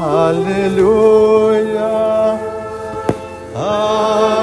Alléluia, Alléluia,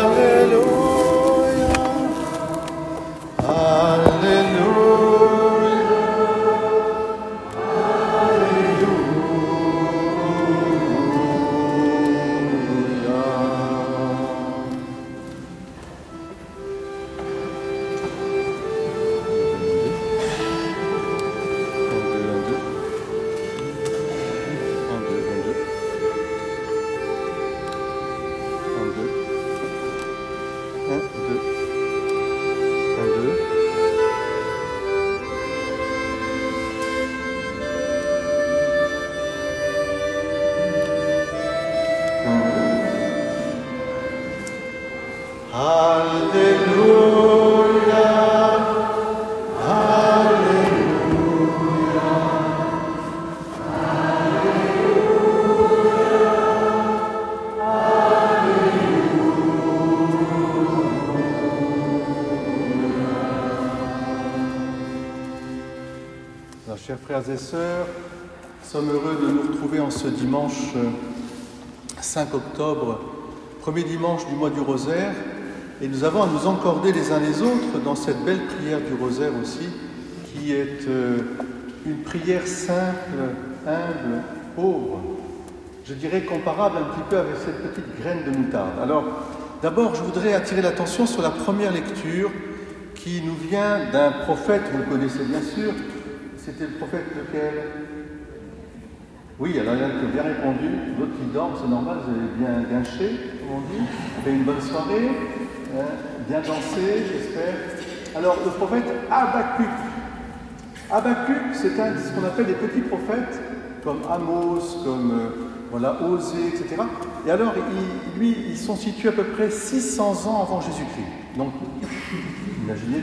Chers frères et sœurs, nous sommes heureux de nous retrouver en ce dimanche 5 octobre, premier dimanche du mois du rosaire, et nous avons à nous encorder les uns les autres dans cette belle prière du rosaire aussi, qui est une prière simple, humble, pauvre, je dirais comparable un petit peu avec cette petite graine de moutarde. Alors, d'abord, je voudrais attirer l'attention sur la première lecture qui nous vient d'un prophète, vous le connaissez bien sûr. C'était le prophète lequel? Oui, alors il y en a qui ont bien répondu, d'autres qui dorment, c'est normal, vous avez bien gâché, comme on dit, fait une bonne soirée, bien dansé, j'espère. Alors, le prophète Habakkuk. Habakkuk, c'est ce qu'on appelle des petits prophètes, comme Amos, comme Osée, etc. Et alors, ils sont situés à peu près 600 ans avant Jésus-Christ. Donc, imaginez,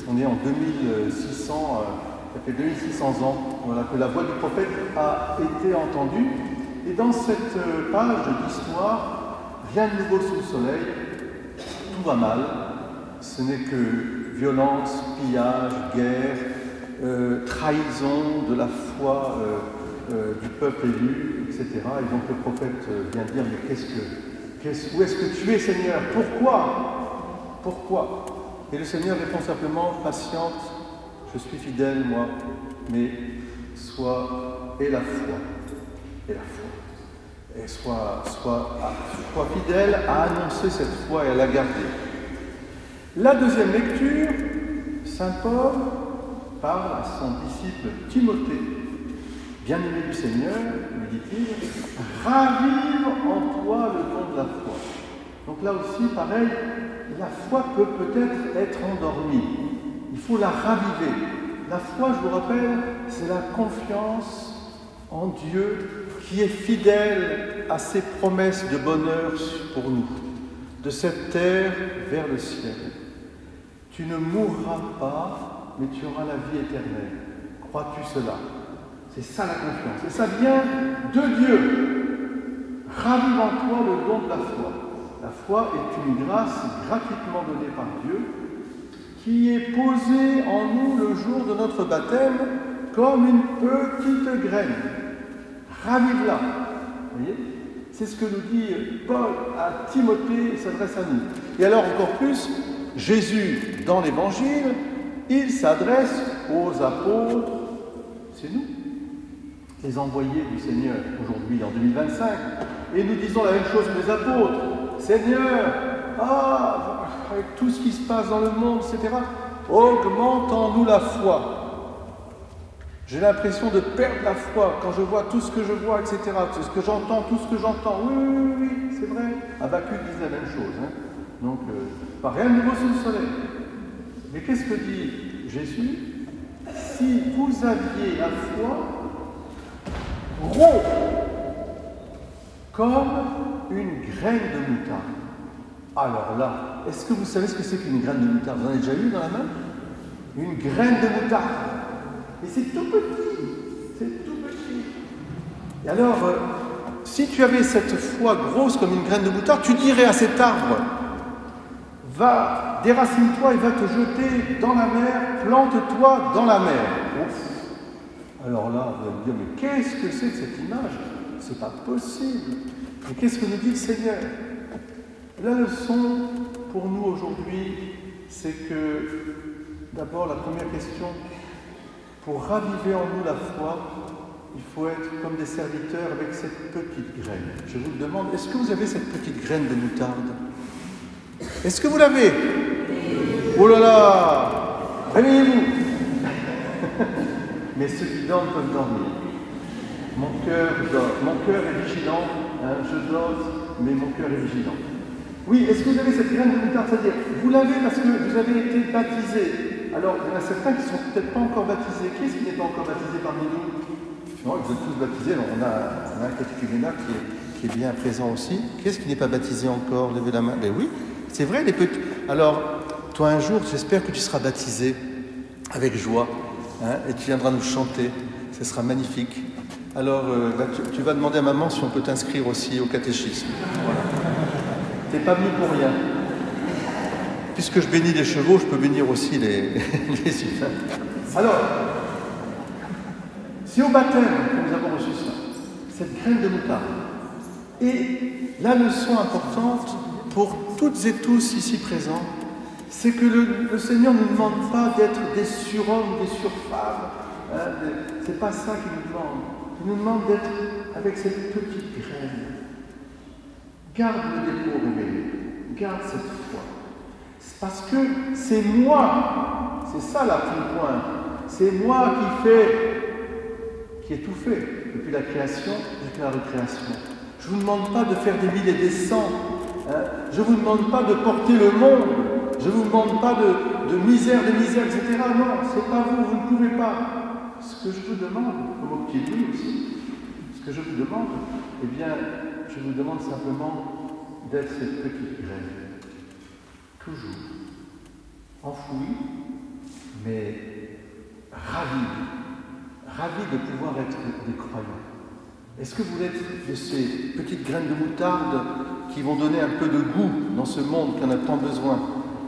on est en 2600... Ça fait 2600 ans que la voix du prophète a été entendue. Et dans cette page d'histoire, rien de nouveau sous le soleil, tout va mal. Ce n'est que violence, pillage, guerre, trahison de la foi du peuple élu, etc. Et donc le prophète vient dire, mais où est-ce que tu es, Seigneur? Pourquoi? Et le Seigneur répond simplement, patiente. Je suis fidèle, moi, mais et la foi. Et sois fidèle à annoncer cette foi et à la garder. La deuxième lecture, saint Paul parle à son disciple Timothée. Bien-aimé du Seigneur, lui dit-il, ravive en toi le don de la foi. Donc là aussi, pareil, la foi peut peut-être être endormie. Il faut la raviver. La foi, je vous rappelle, c'est la confiance en Dieu qui est fidèle à ses promesses de bonheur pour nous, de cette terre vers le ciel. Tu ne mourras pas, mais tu auras la vie éternelle. Crois-tu cela? C'est ça la confiance. Et ça vient de Dieu. Ravive en toi le don de la foi. La foi est une grâce gratuitement donnée par Dieu, qui est posée en nous le jour de notre baptême comme une petite graine. Ravive-la. Vous voyez? C'est ce que nous dit Paul à Timothée, il s'adresse à nous. Et alors encore plus, Jésus, dans l'Évangile, il s'adresse aux apôtres, c'est nous, les envoyés du Seigneur, aujourd'hui en 2025. Et nous disons la même chose que les apôtres. Seigneur, avec tout ce qui se passe dans le monde, etc., augmente en nous la foi. J'ai l'impression de perdre la foi quand je vois tout ce que je vois, etc., tout ce que j'entends, tout ce que j'entends. Oui, c'est vrai. Habakkuk dit la même chose. Donc, pas rien de nouveau sous le soleil. Mais qu'est-ce que dit Jésus? Si vous aviez la foi gros comme une graine de moutarde. Alors là, est-ce que vous savez ce que c'est qu'une graine de moutarde? Vous en avez déjà eu dans la main? Une graine de moutarde. Et c'est tout petit. C'est tout petit. Et alors, si tu avais cette foi grosse comme une graine de moutarde, tu dirais à cet arbre, va, déracine-toi et va te jeter dans la mer, plante-toi dans la mer. Ouf. Alors là, vous allez me dire, mais qu'est-ce que c'est que cette image? c'est pas possible. Et qu'est-ce que nous dit le Seigneur? La leçon pour nous aujourd'hui, c'est que d'abord la première question, pour raviver en nous la foi, il faut être comme des serviteurs avec cette petite graine. Je vous le demande, est-ce que vous avez cette petite graine de moutarde? Est-ce que vous l'avez? Oh là là! Réveillez-vous! Mais ceux qui dorment peuvent dormir. Mon cœur dort. Mon cœur est vigilant. Hein, je dors, mais mon cœur est vigilant. Oui, est-ce que vous avez cette graine de moutarde? C'est-à-dire, vous l'avez parce que vous avez été baptisé. Alors, il y en a certains qui ne sont peut-être pas encore baptisés. Qui est-ce qui n'est pas encore baptisé parmi nous? Non, vous êtes tous baptisés. Alors, on a un catéchuménat qui est bien présent aussi. Qui est-ce qui n'est pas baptisé encore? Levez la main. Ben oui, c'est vrai, les petits. Alors, toi, un jour, j'espère que tu seras baptisé avec joie. Hein, et tu viendras nous chanter. Ce sera magnifique. Alors, tu vas demander à maman si on peut t'inscrire aussi au catéchisme. Voilà. Tu n'es pas venu pour rien. Puisque je bénis les chevaux, je peux bénir aussi les humains. Alors, si au baptême que nous avons reçu ça, cette graine de moutarde, et la leçon importante pour toutes et tous ici présents, c'est que le Seigneur ne nous demande pas d'être des surhommes, des surfemmes. Hein, c'est pas ça qu'il nous demande. Il nous demande d'être avec cette petite graine. Garde le dépôt révélé. Garde cette foi. C'est parce que c'est moi. C'est ça la petite pointe. C'est moi qui ai tout fait depuis la création jusqu'à la récréation. Je ne vous demande pas de faire des mille et des cents. Hein. Je ne vous demande pas de porter le monde. Je ne vous demande pas de misère, etc. Non, c'est pas vous, vous ne pouvez pas. Ce que je vous demande, comme au pied de lui aussi, ce que je vous demande, eh bien, je vous demande simplement d'être cette petite graine. Toujours. Enfouie, mais ravie de pouvoir être des croyants. Est-ce que vous êtes de ces petites graines de moutarde qui vont donner un peu de goût dans ce monde qui en a tant besoin?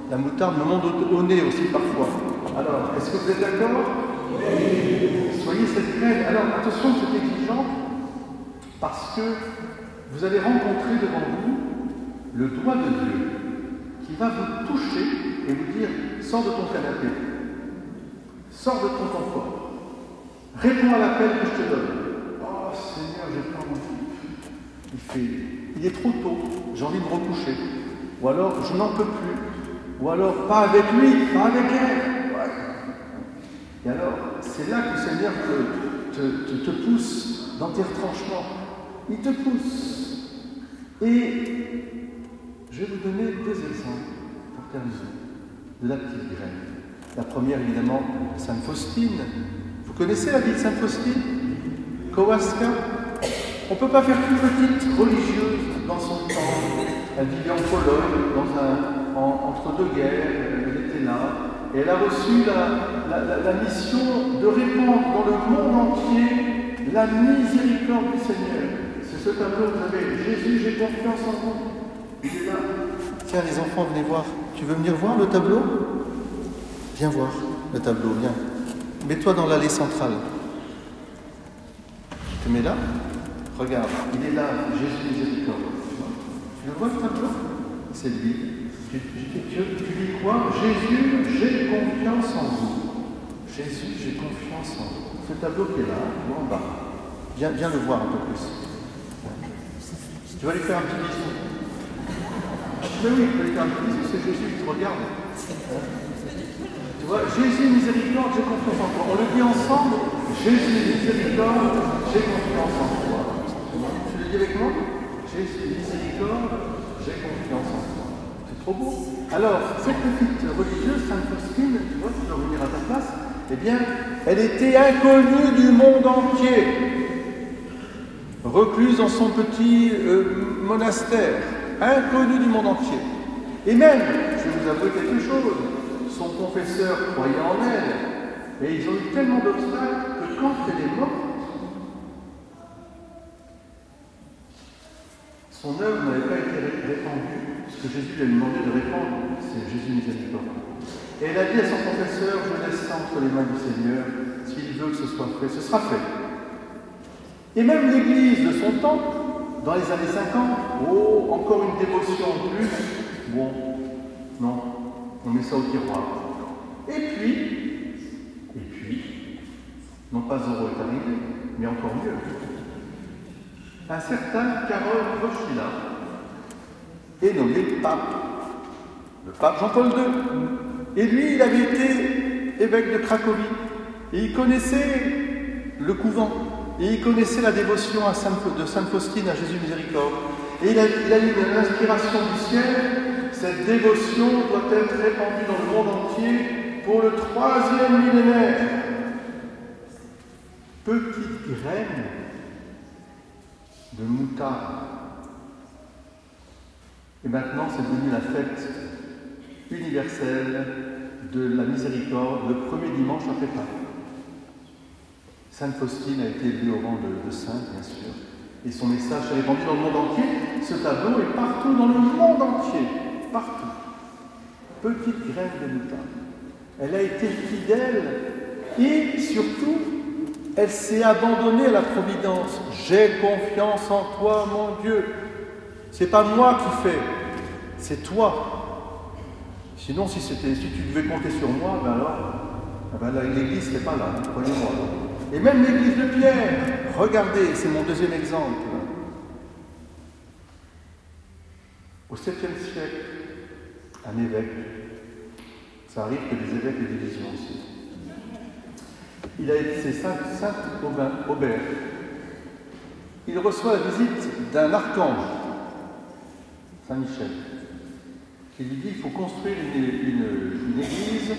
La moutarde me monte au nez aussi parfois. Alors, est-ce que vous êtes d'accord? Oui. Soyez cette graine. Alors, attention, c'est exigeant, parce que vous allez rencontrer devant vous le doigt de Dieu qui va vous toucher et vous dire « Sors de ton canapé, sors de ton confort, réponds à l'appel que je te donne. » Oh Seigneur, j'ai pas envie. Il est trop tôt, j'ai envie de me recoucher. Ou alors, je n'en peux plus. Ou alors, pas avec lui, pas avec elle. Ouais. Et alors, c'est là que le Seigneur te pousse dans tes retranchements. Il te pousse. Et je vais vous donner deux exemples pour terminer de la petite graine. La première, évidemment, Sainte Faustine. Vous connaissez la vie de Sainte Faustine? Kowalska. On ne peut pas faire plus petite religieuse dans son temps. Elle vivait en Pologne, entre deux guerres, elle était là. Et elle a reçu la mission de répandre dans le monde entier la miséricorde du Seigneur. C'est ce tableau que vous avez. Jésus, j'ai confiance en vous. Il est là. Tiens, les enfants, venez voir. Tu veux venir voir le tableau? Viens voir le tableau, viens. Mets-toi dans l'allée centrale. Tu te mets là? Regarde, il est là, Jésus miséricorde. Tu le vois le tableau? C'est lui. Tu dis quoi? Jésus, j'ai confiance en vous. Jésus, j'ai confiance en vous. Ce tableau qui est là, en bas. Viens le voir un peu plus. Tu vas lui faire un petit bisou. Mais oui, tu vas lui faire un petit bisou, c'est Jésus qui te regarde. Tu vois, Jésus miséricorde, j'ai confiance en toi. On le dit ensemble, Jésus miséricorde, j'ai confiance en toi. Tu le dis avec moi? Jésus miséricorde, j'ai confiance en toi. C'est trop beau. Alors, cette petite religieuse, Sainte Faustine, tu vois, tu vas revenir à ta place, eh bien, elle était inconnue du monde entier, recluse dans son petit monastère, inconnue du monde entier. Et même, je vais vous avouer quelque chose, son confesseur croyait en elle, et ils ont eu tellement d'obstacles que quand elle est morte, son œuvre n'avait pas été répandue. Ce que Jésus lui a demandé de répandre, c'est Jésus miséricorde. Et elle a dit à son confesseur, je laisse ça entre les mains du Seigneur, s'il veut que ce soit fait, ce sera fait. Et même l'Église de son temps, dans les années 50, oh, encore une dévotion en plus, bon, non, on met ça au tiroir. Et puis, non pas Zorro est arrivé, mais encore mieux, un certain Karol Wojtyła est nommé le pape Jean-Paul II. Et lui, il avait été évêque de Cracovie, et il connaissait le couvent, et il connaissait la dévotion de Sainte Faustine à Jésus Miséricorde. Et il a eu l'inspiration du ciel, cette dévotion doit être répandue dans le monde entier pour le 3e millénaire. Petite graine de moutarde. Et maintenant, c'est devenu la fête universelle de la miséricorde, le premier dimanche après Pâques. Sainte Faustine a été élevée au rang de sainte, bien sûr, et son message s'est répandu dans le monde entier. Ce tableau est partout dans le monde entier, partout. Petite graine de moutarde. Elle a été fidèle et surtout, elle s'est abandonnée à la providence. J'ai confiance en toi, mon Dieu. C'est pas moi qui fais, c'est toi. Sinon, si tu devais compter sur moi, l'Église ne serait pas là, croyez-moi. Et même l'Église de Pierre, regardez, c'est mon deuxième exemple. Au 7e siècle, un évêque, ça arrive que des évêques aient des visions aussi. C'est Saint Aubert. Il reçoit la visite d'un archange, Saint Michel, qui lui dit qu'il faut construire une église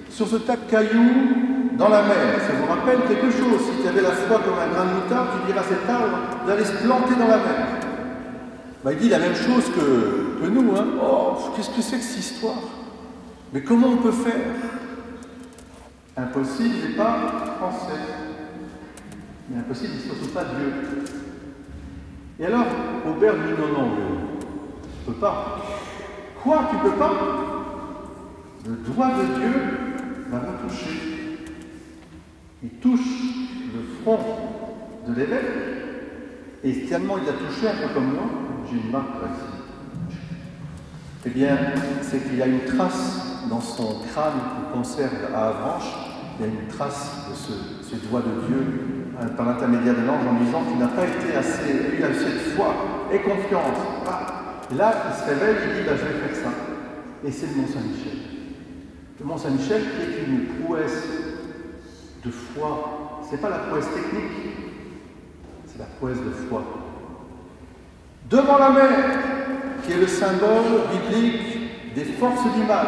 sur ce tas de cailloux dans la mer. Ça vous rappelle quelque chose. Si tu avais la foi comme un grain de moutarde, tu dirais à cet arbre d'aller se planter dans la mer. Il dit la même chose que nous. Hein. Oh, qu'est-ce que c'est que cette histoire? Mais comment on peut faire? Impossible n'est pas français. Mais impossible, il ne se trouve pas Dieu. Et alors, Aubert dit non, tu ne peux pas. Quoi, tu ne peux pas? Le doigt de Dieu va me toucher. Il touche le front de l'évêque, et tellement il a touché, un peu comme moi, j'ai une marque là ici. Eh bien, c'est qu'il y a une trace dans son crâne qu'il conserve à Avranches, il y a une trace de ce doigt de Dieu par l'intermédiaire de l'ange en disant qu'il n'a pas été eu assez de foi et confiance. Et là, il se révèle, il dit je vais faire ça. Et c'est le Mont Saint-Michel. Le Mont Saint-Michel qui est une prouesse de foi. Ce n'est pas la prouesse technique, c'est la prouesse de foi. Devant la mer, qui est le symbole biblique des forces du mal,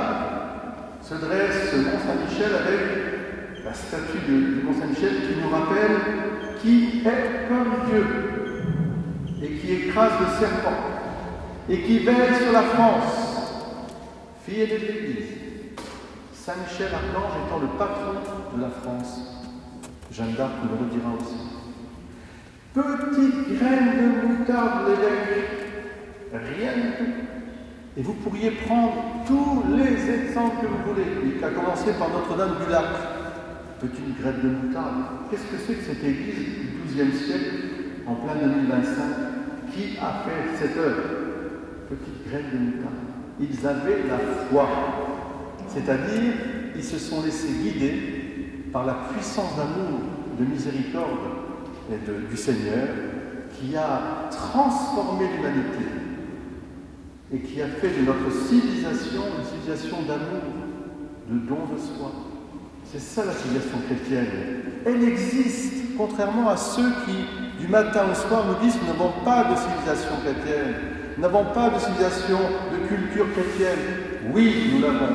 se dresse ce Mont Saint-Michel avec la statue du Mont Saint-Michel qui nous rappelle qui est comme Dieu et qui écrase le serpent et qui veille sur la France, fille aînée de l'Église. Saint-Michel Archange étant le patron de la France. Jeanne d'Arc nous le redira aussi. Petite graine de moutarde, l'évêque, rien du tout. Et vous pourriez prendre tous les exemples que vous voulez, à commencer par Notre-Dame du Lac. Petite graine de moutarde. Qu'est-ce que c'est que cette église du XIIe siècle, en plein 2025, qui a fait cette œuvre? Petite graine de moutarde. Ils avaient la foi. C'est-à-dire, ils se sont laissés guider par la puissance d'amour, de miséricorde du Seigneur, qui a transformé l'humanité et qui a fait de notre civilisation une civilisation d'amour, de don de soi. C'est ça la civilisation chrétienne. Elle existe, contrairement à ceux qui, du matin au soir, nous disent que nous n'avons pas de civilisation chrétienne, nous n'avons pas de civilisation, de culture chrétienne. Oui, nous l'avons.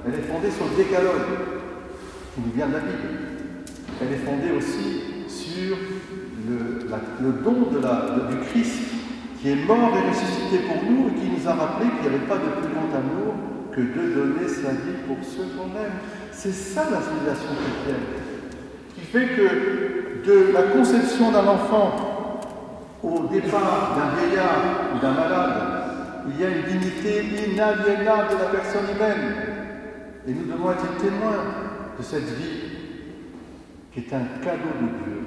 Elle est fondée sur le décalogue, qui nous vient de la Bible. Elle est fondée aussi sur le don du Christ, qui est mort et ressuscité pour nous, et qui nous a rappelé qu'il n'y avait pas de plus grand amour que de donner sa vie pour ceux qu'on aime. C'est ça la civilisation chrétienne, qui fait que de la conception d'un enfant au départ d'un vieillard ou d'un malade, il y a une dignité inaliénable de la personne humaine. Et nous devons être témoins de cette vie qui est un cadeau de Dieu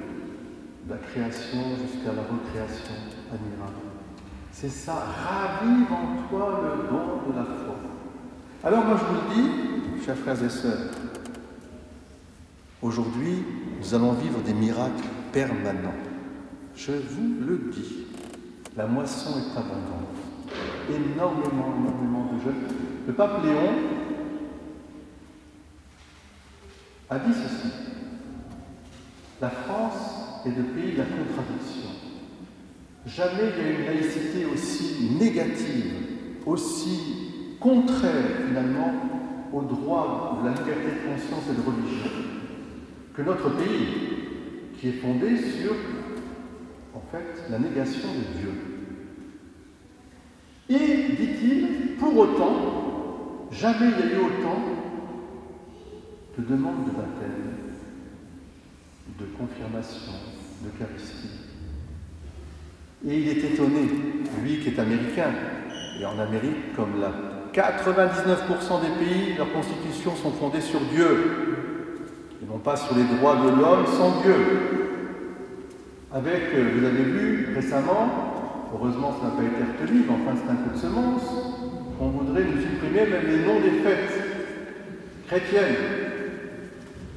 la création jusqu'à la recréation admirable. C'est ça, ravive en toi le don de la foi. Alors moi je vous le dis, chers frères et sœurs, aujourd'hui nous allons vivre des miracles permanents. Je vous le dis, la moisson est abondante. Énormément de jeunes. Le pape Léon a dit ceci. La France est le pays de la contradiction. Jamais il y a eu une laïcité aussi négative, aussi contraire finalement au droit de la liberté de conscience et de religion que notre pays, qui est fondé sur, en fait, la négation de Dieu. Et, dit-il, pour autant, jamais il y a eu autant de demandes de baptême, de confirmation, d'Eucharistie. Et il est étonné, lui qui est américain, et en Amérique, comme la 99% des pays, leurs constitutions sont fondées sur Dieu, et non pas sur les droits de l'homme sans Dieu. Avec, vous avez vu récemment, heureusement ça n'a pas été retenu, mais enfin c'est un coup de semence, on voudrait nous supprimer même les noms des fêtes chrétiennes.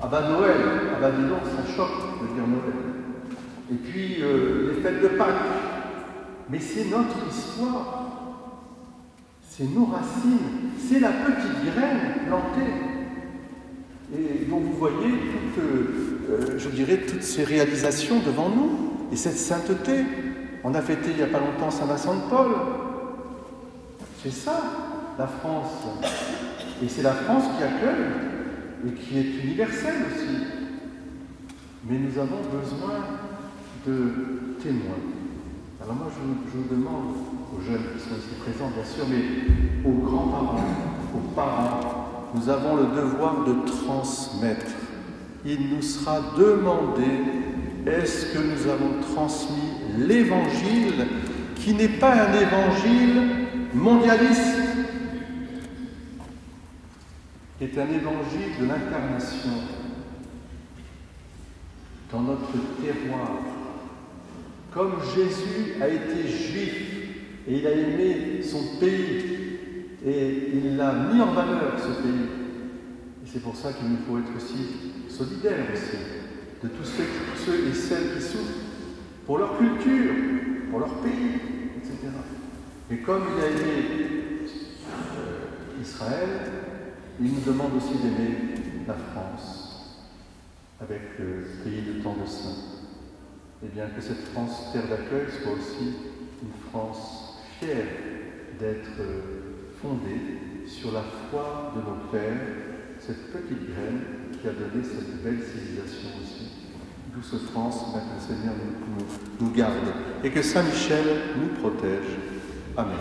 Ah ben Noël, ah ben dis donc, ça choque de dire Noël. Et puis les fêtes de Pâques. Mais c'est notre histoire, c'est nos racines, c'est la petite graine plantée. Et donc vous voyez je dirais, toutes ces réalisations devant nous, et cette sainteté. On a fêté il n'y a pas longtemps Saint-Vincent de Paul. C'est ça, la France. Et c'est la France qui accueille, et qui est universelle aussi. Mais nous avons besoin de témoins. Alors moi, je vous demande, aux jeunes qui sont ici présents, bien sûr, mais aux grands-parents, aux parents, nous avons le devoir de transmettre. Il nous sera demandé, est-ce que nous avons transmis l'Évangile, qui n'est pas un Évangile mondialiste, qui est un Évangile de l'incarnation dans notre terroir. Comme Jésus a été juif et il a aimé son pays et il l'a mis en valeur, ce pays. Et c'est pour ça qu'il nous faut être aussi solidaires aussi de tous ceux et celles qui souffrent pour leur culture, pour leur pays, etc. Mais comme il a aimé Israël, il nous demande aussi d'aimer la France avec le pays de tant de saints. Et bien que cette France, terre d'accueil, soit aussi une France fière d'être fondée sur la foi de nos pères, cette petite graine qui a donné cette belle civilisation aussi. Douce France, que le Seigneur nous garde et que Saint Michel nous protège. Amen.